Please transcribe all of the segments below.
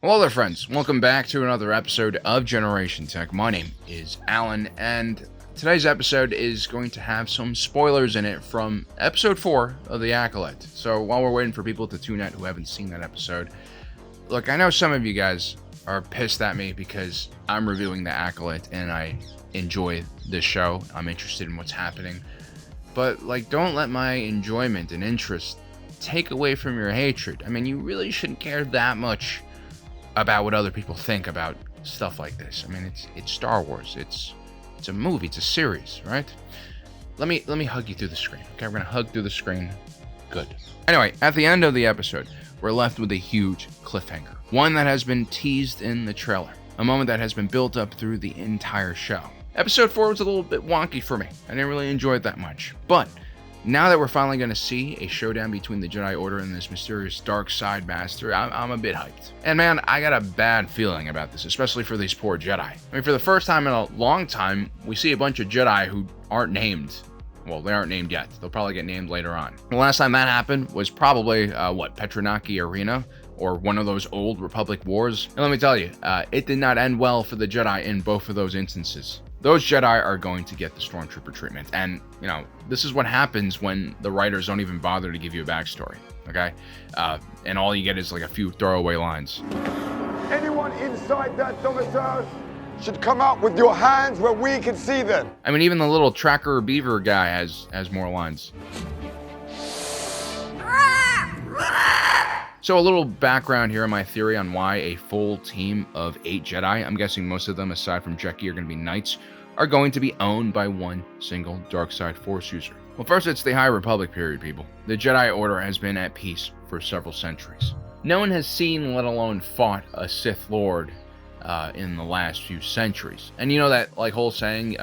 Hello there, friends. Welcome back to another episode of Generation Tech. My name is Alan, and today's episode is going to have some spoilers in it from episode 4 of The Acolyte. So while we're waiting for people to tune in who haven't seen that episode, look, I know some of you guys are pissed at me because I'm reviewing The Acolyte and I enjoy this show. I'm interested in what's happening. But, don't let my enjoyment and interest take away from your hatred. I mean, you really shouldn't care that much about what other people think about stuff like this. I mean, it's Star Wars. It's a movie. It's a series, right? Let me hug you through the screen. Okay, we're gonna hug through the screen. Good. Anyway, at the end of the episode, we're left with a huge cliffhanger. One that has been teased in the trailer. A moment that has been built up through the entire show. Episode 4 was a little bit wonky for me. I didn't really enjoy it that much. But now that we're finally going to see a showdown between the Jedi Order and this mysterious dark side master, I'm a bit hyped. And man, I got a bad feeling about this, especially for these poor Jedi. I mean, for the first time in a long time, we see a bunch of Jedi who aren't named. Well, they aren't named yet. They'll probably get named later on. The last time that happened was probably, Petronaki Arena, or one of those old Republic wars. And let me tell you, it did not end well for the Jedi in both of those instances. Those Jedi are going to get the Stormtrooper treatment. And, this is what happens when the writers don't even bother to give you a backstory, okay? And all you get is a few throwaway lines. Anyone inside that domicile should come out with your hands where we can see them. I mean, even the little tracker beaver guy has more lines. So a little background here on my theory on why a full team of 8 Jedi, I'm guessing most of them aside from Jekki are going to be knights, are going to be owned by one single dark side force user. Well, first it's the High Republic period, people. The Jedi Order has been at peace for several centuries. No one has seen, let alone fought, a Sith Lord in the last few centuries. And you know that whole saying,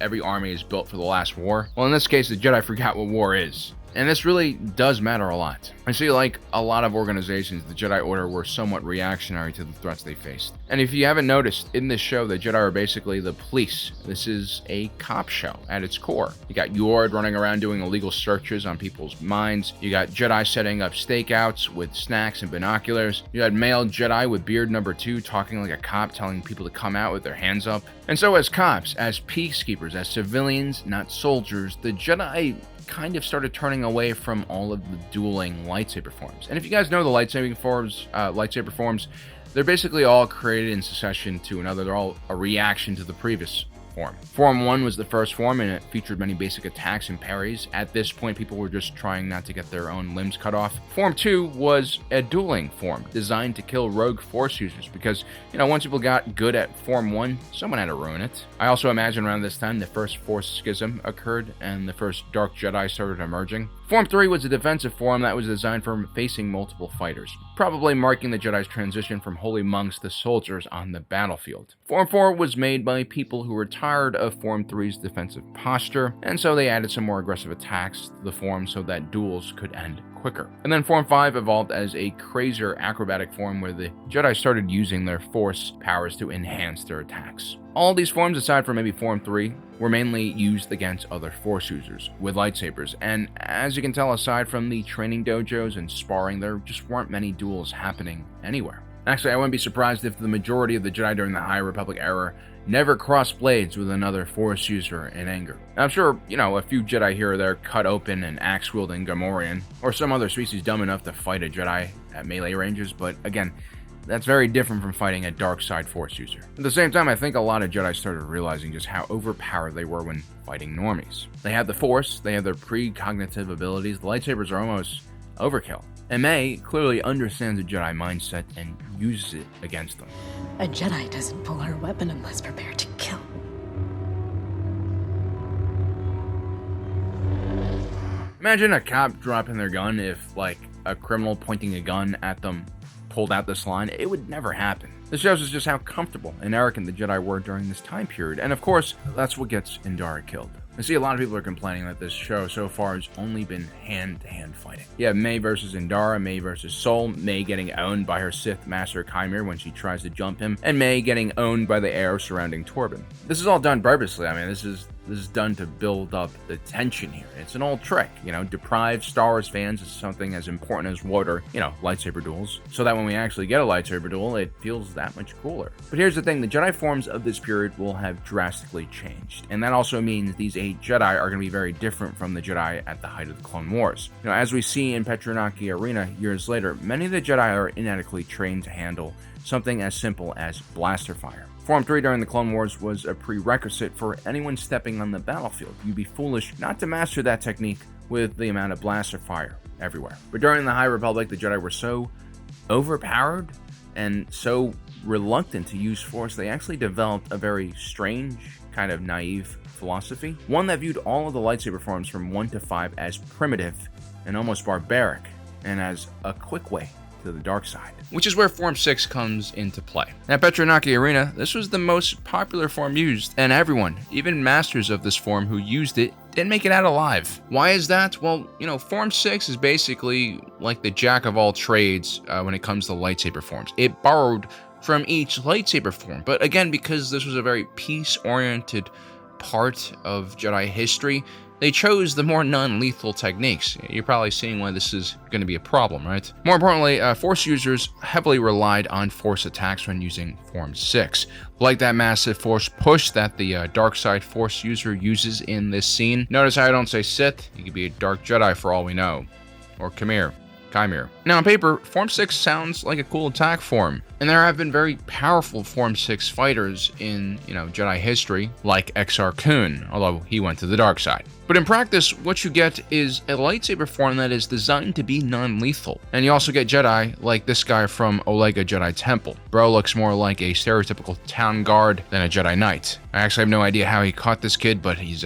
every army is built for the last war? Well, in this case, the Jedi forgot what war is. And this really does matter a lot. I see, a lot of organizations, the Jedi Order were somewhat reactionary to the threats they faced. And if you haven't noticed, in this show, the Jedi are basically the police. This is a cop show at its core. You got Yord running around doing illegal searches on people's minds. You got Jedi setting up stakeouts with snacks and binoculars. You had male Jedi with beard number 2 talking like a cop, telling people to come out with their hands up. And so as cops, as peacekeepers, as civilians, not soldiers, the Jedi kind of started turning away from all of the dueling lightsaber forms. And if you guys know the lightsaber forms, they're basically all created in succession to another. They're all a reaction to the previous form. Form 1 was the first form, and it featured many basic attacks and parries. At this point, people were just trying not to get their own limbs cut off. Form 2 was a dueling form, designed to kill rogue force users, because, once people got good at Form 1, someone had to ruin it. I also imagine around this time, the first Force Schism occurred, and the first Dark Jedi started emerging. Form 3 was a defensive form that was designed for facing multiple fighters, probably marking the Jedi's transition from holy monks to soldiers on the battlefield. Form 4 was made by people who were tired of Form 3's defensive posture, and so they added some more aggressive attacks to the form so that duels could end quicker. And then Form 5 evolved as a crazier acrobatic form where the Jedi started using their Force powers to enhance their attacks. All these forms, aside from maybe Form 3, were mainly used against other Force users with lightsabers, and as you can tell, aside from the training dojos and sparring, there just weren't many duels happening anywhere. Actually, I wouldn't be surprised if the majority of the Jedi during the High Republic era never crossed blades with another Force user in anger. Now, I'm sure, a few Jedi here or there cut open an axe-wielding Gamorrean, or some other species dumb enough to fight a Jedi at melee ranges, but again, that's very different from fighting a dark side Force user. At the same time, I think a lot of Jedi started realizing just how overpowered they were when fighting normies. They have the Force, they have their precognitive abilities, the lightsabers are almost overkill. And May clearly understands the Jedi mindset and uses it against them. A Jedi doesn't pull her weapon unless prepared to kill. Imagine a cop dropping their gun if, a criminal pointing a gun at them pulled out this line. It would never happen. This shows us just how comfortable and arrogant the Jedi were during this time period, and of course, that's what gets Indara killed. I see a lot of people are complaining that this show so far has only been hand-to-hand fighting. You have May versus Indara, May versus Sol, May getting owned by her Sith Master Chimera when she tries to jump him, and May getting owned by the air surrounding Torben. This is all done purposely. I mean, this This is done to build up the tension here. It's an old trick, deprive Star Wars fans of something as important as water, lightsaber duels, so that when we actually get a lightsaber duel, it feels that much cooler. But here's the thing, the Jedi forms of this period will have drastically changed, and that also means these 8 Jedi are going to be very different from the Jedi at the height of the Clone Wars. As we see in Petronaki Arena years later, many of the Jedi are inadequately trained to handle something as simple as blaster fire. Form 3 during the Clone Wars was a prerequisite for anyone stepping on the battlefield. You'd be foolish not to master that technique with the amount of blaster fire everywhere. But during the High Republic, the Jedi were so overpowered and so reluctant to use Force, they actually developed a very strange, kind of naive philosophy. One that viewed all of the lightsaber forms from 1 to 5 as primitive and almost barbaric, and as a quick way to the dark side, which is where Form 6 comes into play. At Petronaki Arena, this was the most popular form used, and everyone, even masters of this form who used it, didn't make it out alive. Why is that? Well, Form 6 is basically like the jack of all trades when it comes to lightsaber forms. It borrowed from each lightsaber form, but again, because this was a very peace-oriented part of Jedi history, they chose the more non-lethal techniques. You're probably seeing why this is going to be a problem, right? More importantly, Force users heavily relied on Force attacks when using Form 6. Like that massive Force push that the dark side Force user uses in this scene. Notice how I don't say Sith. You could be a Dark Jedi for all we know. Or Chimera. Now, on paper, Form 6 sounds like a cool attack form, and there have been very powerful Form 6 fighters in, Jedi history, like Exar Kun, although he went to the dark side. But in practice, what you get is a lightsaber form that is designed to be non-lethal, and you also get Jedi like this guy from Olega Jedi Temple. Bro looks more like a stereotypical town guard than a Jedi Knight. I actually have no idea how he caught this kid, but he's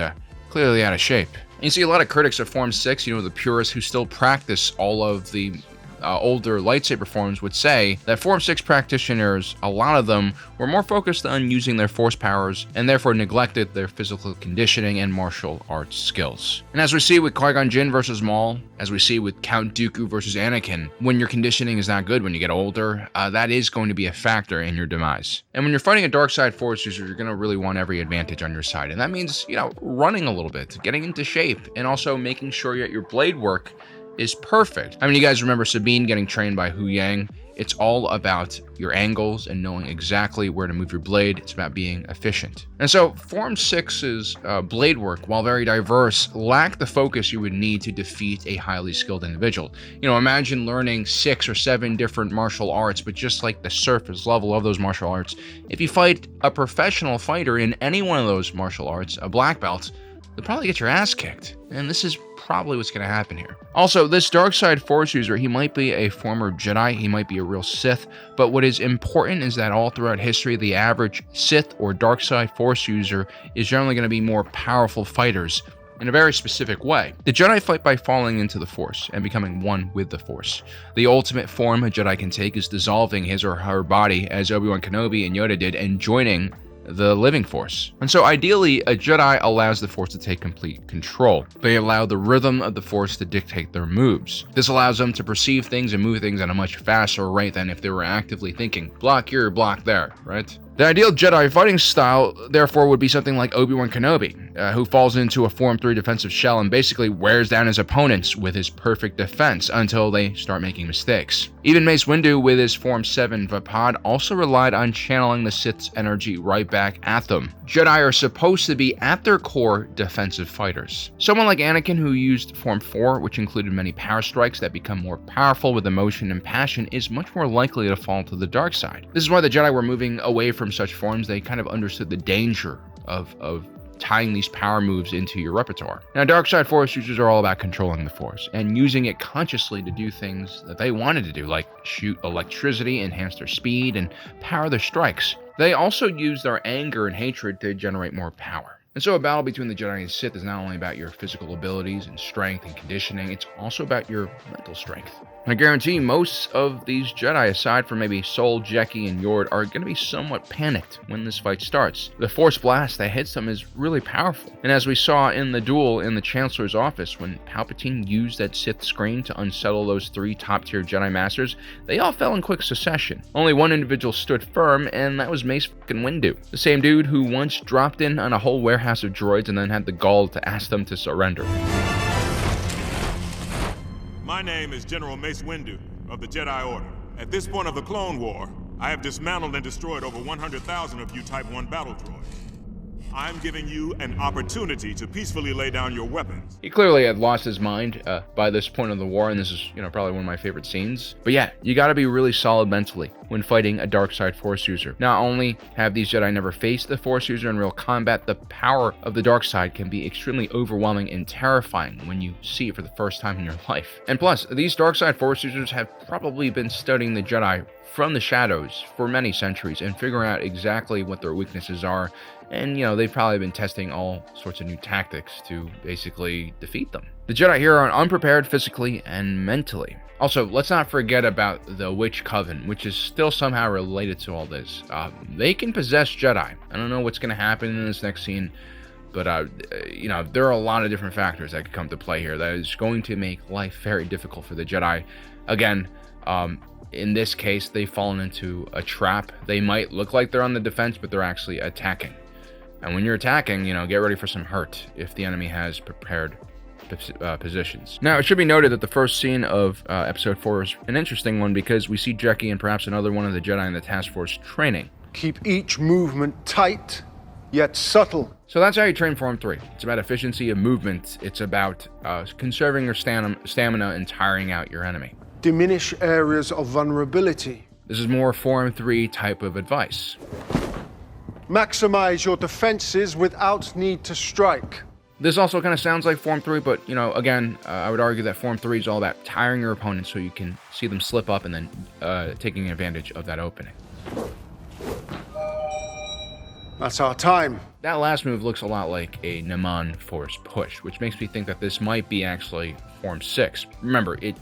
clearly out of shape. You see a lot of critics of Form 6, the purists who still practice all of the older lightsaber forms would say that Form 6 practitioners, a lot of them, were more focused on using their Force powers and therefore neglected their physical conditioning and martial arts skills. And as we see with Qui-Gon Jinn versus Maul, as we see with Count Dooku versus Anakin, when your conditioning is not good when you get older, that is going to be a factor in your demise. And when you're fighting a dark side Force user, you're going to really want every advantage on your side. And that means, running a little bit, getting into shape, and also making sure that your blade work is perfect. I mean, you guys remember Sabine getting trained by Hu Yang? It's all about your angles and knowing exactly where to move your blade. It's about being efficient. And so Form 6's blade work, while very diverse, lacked the focus you would need to defeat a highly skilled individual. Imagine learning 6 or 7 different martial arts, but just like the surface level of those martial arts, if you fight a professional fighter in any one of those martial arts, a black belt, you'll probably get your ass kicked. And this is probably what's going to happen here. Also, this dark side Force user, he might be a former Jedi, he might be a real Sith, but what is important is that all throughout history, the average Sith or dark side Force user is generally going to be more powerful fighters in a very specific way. The Jedi fight by falling into the Force and becoming one with the Force. The ultimate form a Jedi can take is dissolving his or her body, as Obi-Wan Kenobi and Yoda did, and joining the living Force. And so ideally, a Jedi allows the Force to take complete control. They allow the rhythm of the Force to dictate their moves. This allows them to perceive things and move things at a much faster rate than if they were actively thinking, block here, block there, right? The ideal Jedi fighting style, therefore, would be something like Obi-Wan Kenobi, who falls into a Form 3 defensive shell and basically wears down his opponents with his perfect defense until they start making mistakes. Even Mace Windu with his Form 7 Vapad also relied on channeling the Sith's energy right back at them. Jedi are supposed to be at their core defensive fighters. Someone like Anakin, who used Form 4, which included many power strikes that become more powerful with emotion and passion, is much more likely to fall to the dark side. This is why the Jedi were moving away from such forms. They kind of understood the danger of tying these power moves into your repertoire. Now, dark side Force users are all about controlling the Force and using it consciously to do things that they wanted to do, like shoot electricity, enhance their speed, and power their strikes. They also use their anger and hatred to generate more power. And so a battle between the Jedi and Sith is not only about your physical abilities and strength and conditioning, it's also about your mental strength. And I guarantee most of these Jedi, aside from maybe Sol, Jeki, and Yord, are going to be somewhat panicked when this fight starts. The Force blast that hits them is really powerful. And as we saw in the duel in the Chancellor's office, when Palpatine used that Sith screen to unsettle those 3 top-tier Jedi Masters, they all fell in quick succession. Only one individual stood firm, and that was Mace Windu, the same dude who once dropped in on a whole warehouse passive droids and then had the gall to ask them to surrender. My name is General Mace Windu of the Jedi Order. At this point of the Clone War, I have dismantled and destroyed over 100,000 of you Type 1 battle droids. I'm giving you an opportunity to peacefully lay down your weapons. He clearly had lost his mind by this point of the war, and this is, probably one of my favorite scenes. But yeah, you gotta be really solid mentally when fighting a dark side Force user. Not only have these Jedi never faced the Force user in real combat, the power of the dark side can be extremely overwhelming and terrifying when you see it for the first time in your life. And plus, these dark side Force users have probably been studying the Jedi from the shadows for many centuries and figuring out exactly what their weaknesses are. And, they've probably been testing all sorts of new tactics to basically defeat them. The Jedi here are unprepared physically and mentally. Also, let's not forget about the Witch Coven, which is still somehow related to all this. They can possess Jedi. I don't know what's going to happen in this next scene, but, there are a lot of different factors that could come to play here that is going to make life very difficult for the Jedi. Again, in this case, they've fallen into a trap. They might look like they're on the defense, but they're actually attacking. And when you're attacking, get ready for some hurt if the enemy has prepared positions. Now, it should be noted that the first scene of Episode 4 is an interesting one because we see Jekki and perhaps another one of the Jedi in the task force training. Keep each movement tight, yet subtle. So that's how you train Form 3. It's about efficiency of movement. It's about conserving your stamina and tiring out your enemy. Diminish areas of vulnerability. This is more Form 3 type of advice. Maximize your defenses without need to strike. This also kind of sounds like Form 3, but, again, I would argue that Form 3 is all about tiring your opponent so you can see them slip up and then taking advantage of that opening. That's our time. That last move looks a lot like a Naman Force push, which makes me think that this might be actually Form 6. Remember, it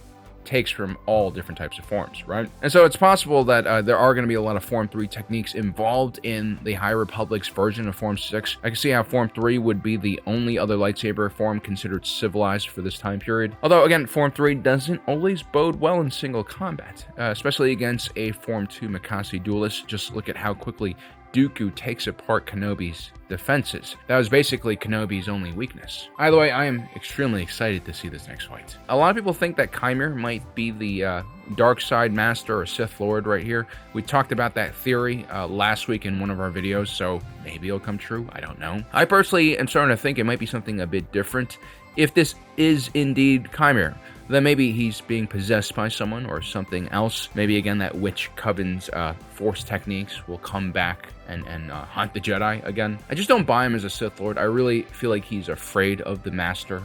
takes from all different types of forms, right? And so it's possible that there are going to be a lot of Form 3 techniques involved in the High Republic's version of Form 6. I can see how Form 3 would be the only other lightsaber form considered civilized for this time period. Although, again, Form 3 doesn't always bode well in single combat, especially against a Form 2 Makasi duelist. Just look at how quickly Dooku takes apart Kenobi's defenses. That was basically Kenobi's only weakness. Either way, I am extremely excited to see this next fight. A lot of people think that Khymr might be the dark side master or Sith Lord right here. We talked about that theory last week in one of our videos, so maybe it'll come true. I don't know. I personally am starting to think it might be something a bit different. If this is indeed Khymr, then maybe he's being possessed by someone or something else. Maybe again that Witch Coven's force techniques will come back and haunt the Jedi again. I just don't buy him as a Sith Lord. I really feel like he's afraid of the Master.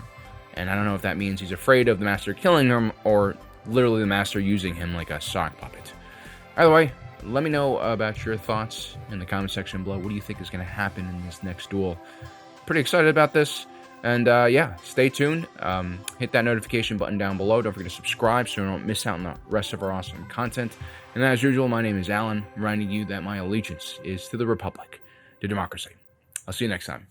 And I don't know if that means he's afraid of the Master killing him or literally the Master using him like a sock puppet. Either way, let me know about your thoughts in the comment section below. What do you think is going to happen in this next duel? Pretty excited about this. And yeah, stay tuned. Hit that notification button down below. Don't forget to subscribe so you don't miss out on the rest of our awesome content. And as usual, my name is Alan, reminding you that my allegiance is to the Republic, to democracy. I'll see you next time.